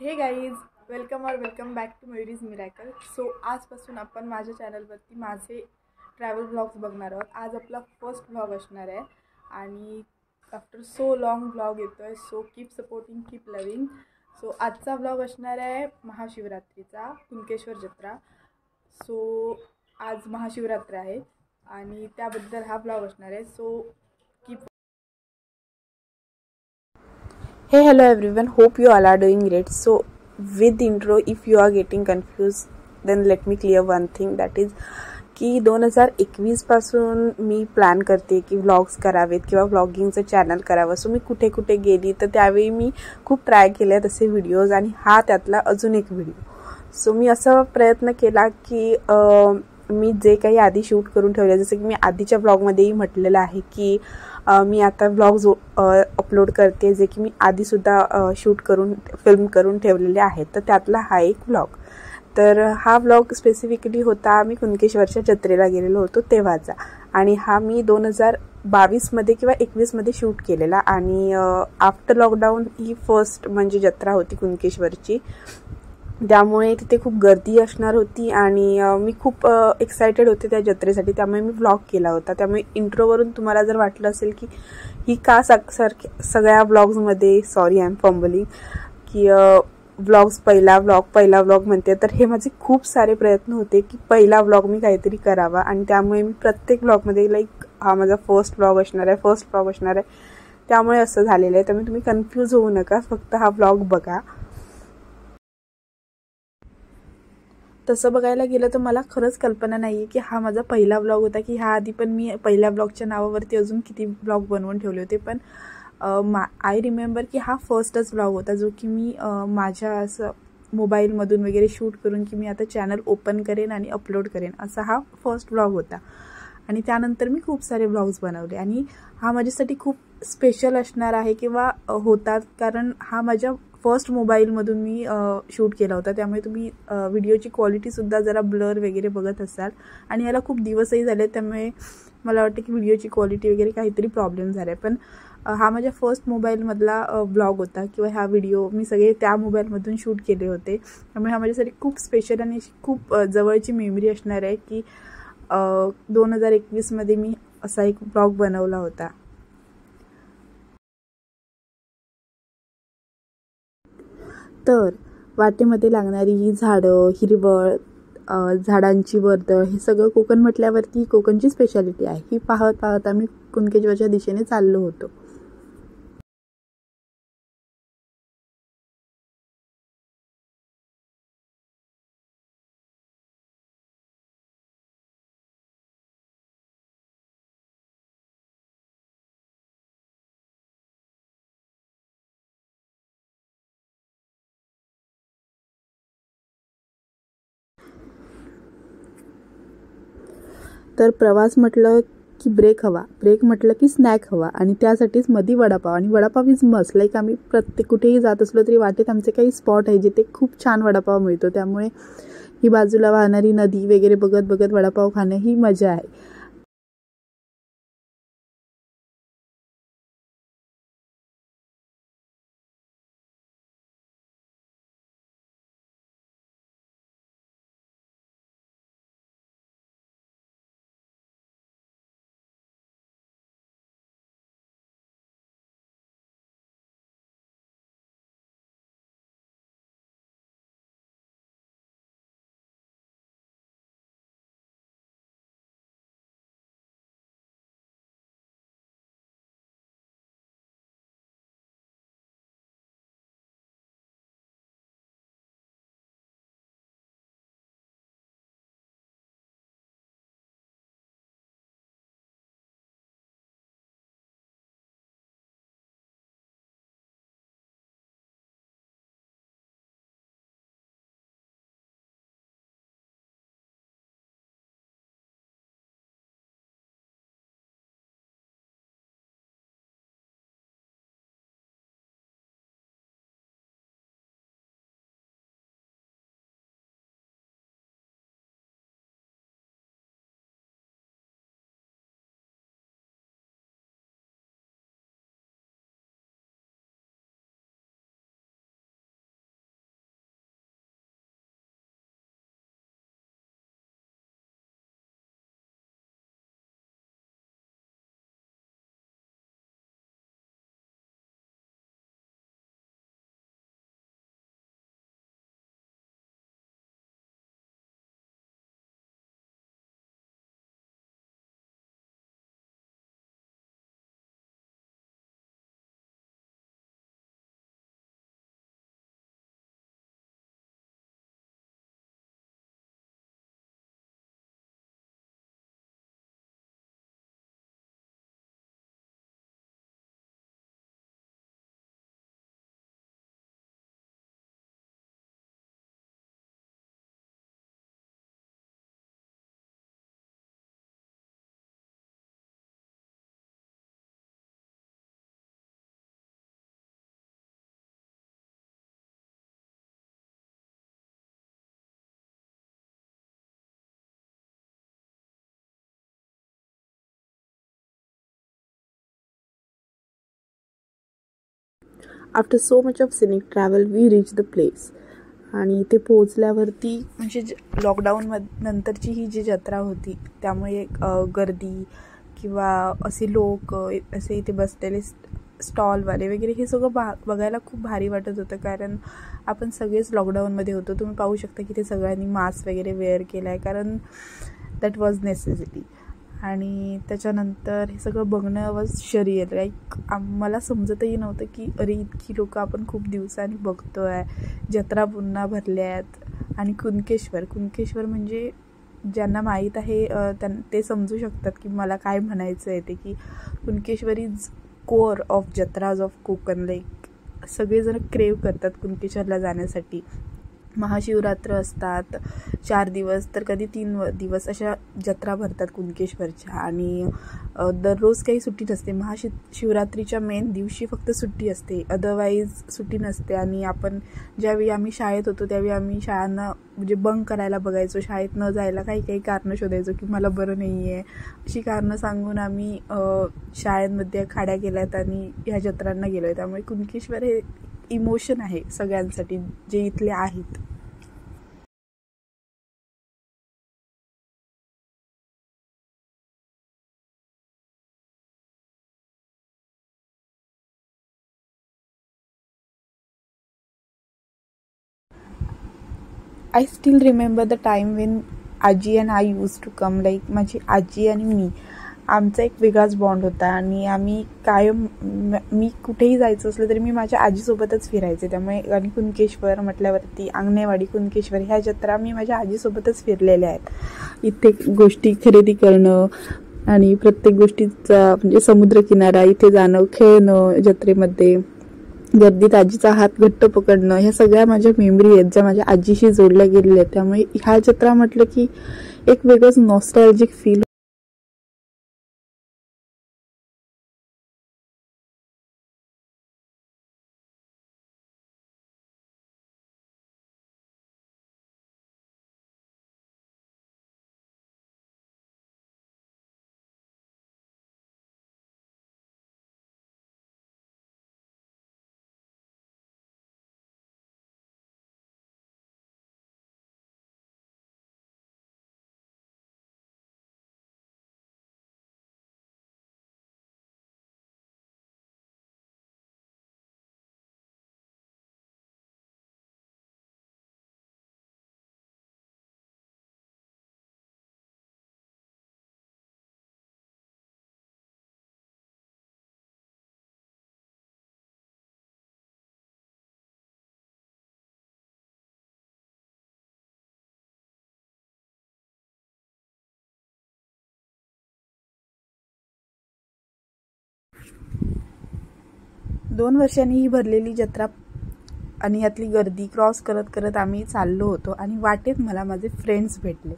हे guys, welcome back to Mayuri's miracle. So आजपासून आपण माझ्या चॅनलवरती माझे ट्रॅव्हल ब्लॉग्स बघणार आहोत. आज आपला फर्स्ट ब्लॉग असणार आहे आणि आफ्टर सो लॉंग ब्लॉग येतो आहे. So keep supporting, keep loving. So आजचा ब्लॉग असणार आहे महाशिवरात्रीचा, कुणकेश्वर जत्रा. सो आज महाशिवरात्र आहे आणि त्याबद्दल हा ब्लॉग असणार आहे. So keep. Hey, hello everyone, hope you all are doing great. So with the intro, if you are getting confused, then let me clear one thing, that is की 2021 पासून मी प्लॅन करते की व्लॉग्स करावेत किंवा व्लॉगिंगचं channel करावं. So मी कुठे कुठे गेली तर त्यावेळी मी खूप ट्राय केले तसे व्हिडिओज आणि हा त्यातला अजून एक व्हिडिओ. सो मी असा प्रयत्न केला की मी जे काही आधी शूट करून ठेवले, जसं की मी आधीच्या ब्लॉगमध्येही म्हटलेलं आहे की मी आता व्लॉग्स अपलोड करते जे की मी आधीसुद्धा शूट करून फिल्म करून ठेवलेले आहेत. तर त्यातला हा एक व्लॉग. तर हा व्लॉग स्पेसिफिकली होता आम्ही कुणकेश्वरच्या जत्रेला गेलेलो होतो तेव्हाचा, आणि हा मी 2022मध्ये किंवा 21मध्ये शूट केलेला. आणि आफ्टर लॉकडाऊन ही फर्स्ट म्हणजे जत्रा होती कुणकेश्वरची, त्यामुळे तिथे खूप गर्दी असणार होती आणि मी खूप एक्सायटेड होते त्या जत्रेसाठी, त्यामुळे मी व्लॉग केला होता. त्यामुळे इंट्रोवरून तुम्हाला जर वाटलं असेल की ही का सगळ्या व्लॉग्समध्ये, सॉरी आय एम फंबलिंग, की व्लॉग्स पहिला व्लॉग म्हणते, तर हे माझे खूप सारे प्रयत्न होते की पहिला व्लॉग मी काहीतरी करावा, आणि त्यामुळे मी प्रत्येक व्लॉगमध्ये हा माझा फर्स्ट व्लॉग असणार आहे, त्यामुळे असं झालेलं आहे. त्यामुळे तुम्ही कन्फ्यूज होऊ नका, फक्त हा व्लॉग बघा. तसं बघायला गेलं तर मला खरंच कल्पना नाही आहे की हा माझा पहिला व्लॉग होता, की ह्या आधी पण मी पहिल्या व्लॉगच्या नावावरती अजून किती व्लॉग बनवून ठेवले होते. पण आय रिमेंबर की हा फर्स्टच व्लॉग होता जो की मी माझ्या असं मोबाईलमधून वगैरे शूट करून की मी आता चॅनल ओपन करेन आणि अपलोड करेन, असा हा फर्स्ट व्लॉग होता. आणि त्यानंतर मी खूप सारे व्लॉग्स बनवले आणि हा माझ्यासाठी खूप स्पेशल असणार आहे किंवा होतात, कारण हा माझ्या फर्स्ट मोबाईलमधून मी शूट केला होता. त्यामुळे तुम्ही व्हिडिओची क्वालिटीसुद्धा जरा ब्लर वगैरे बघत असाल, आणि याला खूप दिवसही झाले, त्यामुळे मला वाटतं की व्हिडिओची क्वालिटी वगैरे काहीतरी प्रॉब्लेम झाला आहे. पण हा माझ्या फर्स्ट मोबाईलमधला व्लॉग होता किंवा हा व्हिडिओ मी सगळे त्या मोबाईलमधून शूट केले होते. त्यामुळे हा माझ्यासाठी खूप स्पेशल आणि अशी खूप जवळची मेमरी असणार आहे की 2021मध्ये मी असा एक ब्लॉग बनवला होता. तर वाटेमध्ये लागणारी ही झाडं, हिरवळ, झाडांची वर्दळ, हे सगळं कोकण म्हटल्यावरती कोकणची स्पेशालिटी आहे. ही पाहत पाहत आम्ही कुणकेश्वरच्या दिशेने चाललो होतो. तर प्रवास म्हटलं की ब्रेक म्हटलं की स्नॅक हवा, आणि त्यासाठीच मधी वडापाव, आणि वडापाव इज मस्ट. आम्ही प्रत्येक कुठेही जात असलो तरी वाटेत आमचे काही स्पॉट आहे जिथे खूप छान वडापाव मिळतो. त्यामुळे ही बाजूला वाहणारी नदी वगैरे बघत बघत वडापाव खाणं ही मजा आहे. After so much of scenic travel we reach the place. आणि इथे पोहोचल्यावरती म्हणजे नंतरची ही जी जत्रा होती त्यामुळे गर्दी किंवा असे लोक असे इथे बसलेले स्टॉलवाले वगैरे हे सगळं बघायला खूप भारी वाटत होतं. कारण आपण सगळेच लॉकडाऊनमध्ये होतो. तुम्ही पाहू शकता की ते सगळ्यांनी मास्क वगैरे वेअर केला आहे, कारण दॅट वॉज नेसेसिटी. आणि त्याच्यानंतर हे सगळं बघणं वॉज शरियल. लाईक मला समजतही नव्हतं की अरे इतकी लोकं आपण खूप दिवसांनी बघतो आहे. जत्रा पुन्हा भरल्या आहेत. आणि कुणकेश्वर म्हणजे ज्यांना माहीत आहे ते समजू शकतात की मला काय म्हणायचं आहे ते, की Kunkeshwar is core of jatras of Konkan. Like सगळेजण क्रेव करतात कुणकेश्वरला जाण्यासाठी. महाशिवरात्र असतात 4 दिवस, तर कधी 3 दिवस अशा जत्रा भरतात कुणकेश्वरच्या. आणि दररोज काही सुट्टी नसते. शिवरात्रीच्या मेन दिवशी फक्त सुट्टी असते, अदरवाईज सुट्टी नसते. आणि ज्यावेळी आम्ही शाळेत होतो त्यावेळी आम्ही शाळांना म्हणजे बंक करायला बघायचो. शाळेत न जायला काही कारणं शोधायचो की मला बरं नाही आहे, अशी कारणं सांगून आम्ही शाळेमध्ये खाड्या केल्यात आणि ह्या जत्रांना गेलो आहे. त्यामुळे कुणकेश्वर हे इमोशन आहे सगळ्यांसाठी जे इथले आहेत. I still remember the time when aaji and I use to come. Like माझी आजी आणि मी, आमचा एक वेगळाच बॉन्ड होता. आणि आम्ही कायम मी कुठेही जायचं असलं तरी मी माझ्या आजीसोबतच फिरायचे. त्यामुळे आणि कुणकेश्वर म्हटल्यावरती आंगणेवाडी कुणकेश्वर ह्या जत्रा मी माझ्या आजीसोबतच फिरलेल्या आहेत. इथे गोष्टी खरेदी करणं आणि प्रत्येक गोष्टीचा म्हणजे समुद्रकिनारा इथे जाणं, खेळणं, जत्रेमध्ये गर्दीत आजीचा हात घट्ट पकडणं, ह्या सगळ्या माझ्या मेमरी आहेत ज्या माझ्या आजीशी जोडल्या गेलेल्या आहेत. त्यामुळे ह्या जत्रा म्हटलं की एक वेगळंच नॉस्टॅल्जिक फील. दोन वर्षांनी ही भरलेली जत्रा आणि यातली गर्दी क्रॉस करत करत आम्ही चाललो होतो. आणि वाटेत मला माझे फ्रेंड्स भेटले.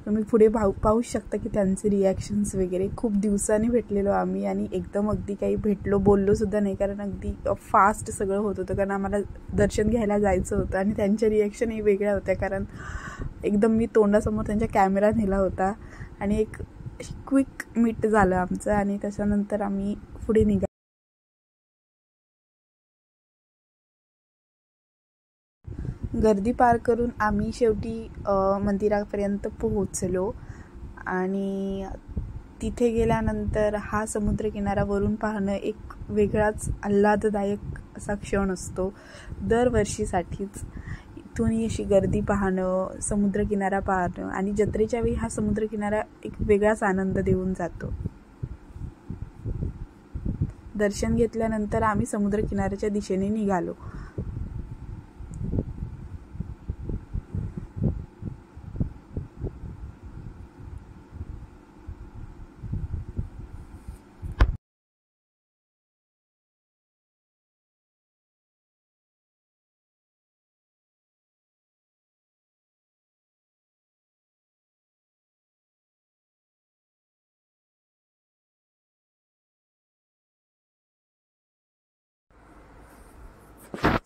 तुम्ही पुढे पाहू शकता की त्यांचे रिॲक्शन्स वगैरे. खूप दिवसांनी भेटलेलो आम्ही आणि एकदम अगदी काही बोललो सुद्धा नाही, कारण अगदी फास्ट सगळं होत होतं. कारण आम्हाला दर्शन घ्यायला जायचं होतं. आणि त्यांच्या रिॲक्शनही वेगळ्या होत्या, कारण एकदम मी तोंडासमोर त्यांच्या कॅमेरा नेला होता. आणि एक क्विक मीट झालं आमचं. आणि त्याच्यानंतर आम्ही पुढे निघालो. गर्दी पार करून आम्ही शेवटी मंदिरापर्यंत पोहोचलो. आणि तिथे गेल्यानंतर हा समुद्रकिनाऱ्यावरून पाहणं एक वेगळाच आल्हाददायक असा क्षण असतो दरवर्षीसाठीच. इथून अशी गर्दी पाहणं, समुद्रकिनारा पाहणं आणि जत्रेच्या वेळी हा समुद्रकिनारा एक वेगळाच आनंद देऊन जातो. दर्शन घेतल्यानंतर आम्ही समुद्रकिनाऱ्याच्या दिशेने निघालो.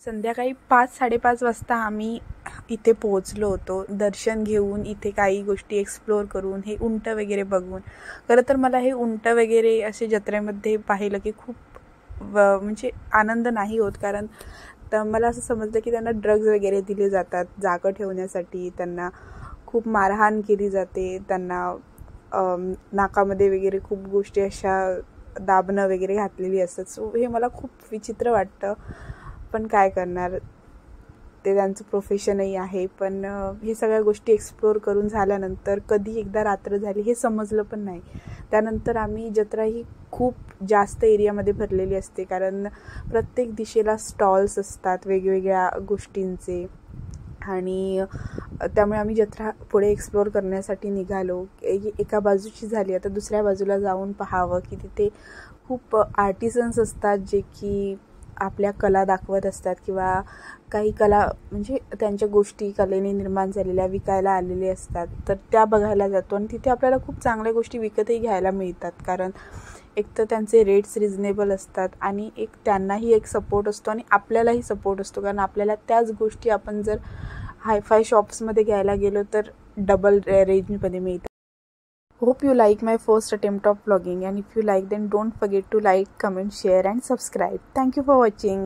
संध्याकाळी 5-5:30 वाजता आम्ही इथे पोहोचलो होतो. दर्शन घेऊन इथे काही गोष्टी एक्सप्लोअर करून, हे उंट वगैरे बघून. खरं तर मला हे उंट वगैरे असे जत्रेमध्ये पाहिलं की खूप म्हणजे आनंद नाही होत, कारण तर मला असं समजलं की त्यांना ड्रग्ज वगैरे दिले जातात जागं ठेवण्यासाठी, त्यांना खूप मारहाण केली जाते, त्यांना नाकामध्ये वगैरे खूप गोष्टी अशा दाबणं वगैरे घातलेली असतात. सो हे मला खूप विचित्र वाटतं, पण काय करणार, ते त्यांचं प्रोफेशनही आहे. पण हे सगळ्या गोष्टी एक्सप्लोअर करून झाल्यानंतर कधी एकदा रात्र झाली हे समजलं पण नाही. त्यानंतर आम्ही जत्रा ही खूप जास्त एरियामध्ये भरलेली असते, कारण प्रत्येक दिशेला स्टॉल्स असतात वेगवेगळ्या गोष्टींचे, आणि त्यामुळे आम्ही जत्रा पुढे एक्सप्लोअर करण्यासाठी निघालो. एका बाजूची झाली, आता दुसऱ्या बाजूला जाऊन पाहावं की तिथे खूप आर्टिसन्स असतात जे की आपल्या कला दाखवत असतात, किंवा काही कला म्हणजे त्यांच्या गोष्टी कलेने निर्माण झालेल्या विकायला आलेले असतात, तर त्या बघायला जातो. आणि तिथे आपल्याला खूप चांगल्या गोष्टी विकतही घ्यायला मिळतात, कारण एक तर त्यांचे रेट्स रिजनेबल असतात, आणि एक त्यांनाही एक सपोर्ट असतो आणि आपल्यालाही सपोर्ट असतो, कारण आपल्याला त्याच गोष्टी आपण जर हायफाय शॉप्समध्ये घ्यायला गेलो तर डबल रेंजमध्ये मिळतात. Hope you like my first attempt of vlogging, and if you like then don't forget to like, comment, share and subscribe. Thank you for watching.